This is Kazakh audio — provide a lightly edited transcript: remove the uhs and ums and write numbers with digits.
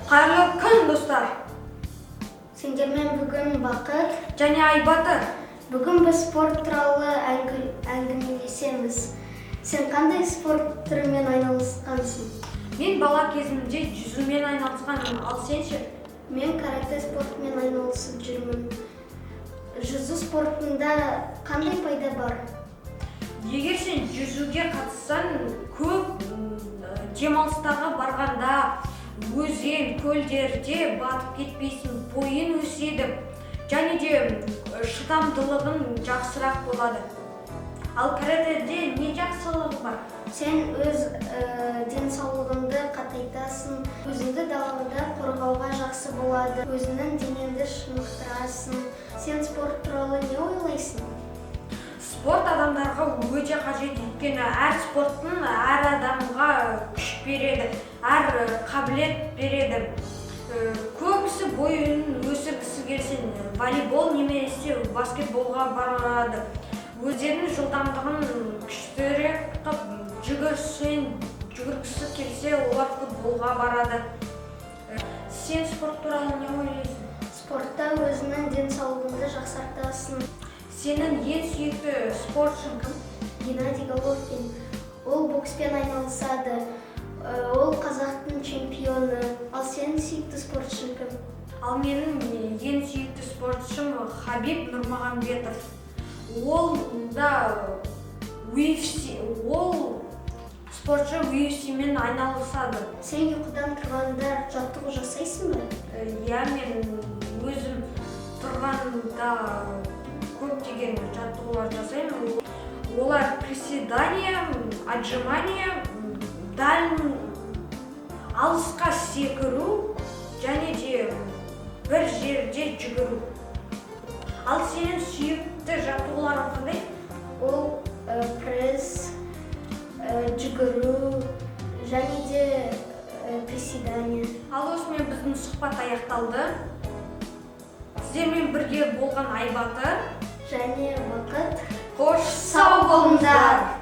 Қайырлы күн, достар. Сендермен бүгін Бақыт Және Айбаты. Бүгін біз спорт туралы әңгімелесеміз. Сен қандай спорт түрімен айналысқансың? Мен бала кезімде жүзумен айналысқанмын, ал сен ше? Мен карате спортымен айналысып жүрмін. Жүзу спортында қандай пайда бар? Егер сен жүзуге қатыссаң, көп демалыстарға барғанда өзен, көлдерде батып кетпейсің, бойың өседі, және де шыдамдылығың жақсырақ болады. Ал каратэде не жақсылығы бар? Сен өз денсаулығыңды қатайтасың, өзіңді далада қорғауға жақсы болады, өзіңнің денеңді шынықтырасың. Сен спорт туралы не ойлайсың? Спорт адамдарға өте қажет, өйткені әр спорттың әр адамға күш береді, әр қабілет береді. Көбісі бойын өсіргісі келсін, волейбол немесе баскетболға барады. Өздерінің жылдамдығын күштерек қып жүгіргісі келсе, олар футболға барады. Сен спорт туралы не ойлайсың? Спортта өзіңнің денсаулығыңды жақсартасың. Сенің ең сүйікті спортшың кім? Геннадий Головкин. Ол бокспен айналысады. Ол қазақтың чемпионы. Ал сенің сүйікті спортшың кім? Ал менің ең сүйікті спортшым Хабиб Нурмагомедов. Ол спортшы UFC-мен айналысады. Сен ұйқыдан тұрғанда жаттығу жасайсың ба? Иә, мен өзім тұрғанда көптеген жаттығулар жасаймын. Олар приседания, отжимания, алысқа секіру, және де бір жерде жүгіру. Ал сенің сүйікті жаттығуларың қандай? Ол пресс, жүгіру, және де приседания. Ал осымен біздің сұхбат аяқталды. Сіздермен бірге болған Айбаты және Бақыт. Қош сау болыңыздар!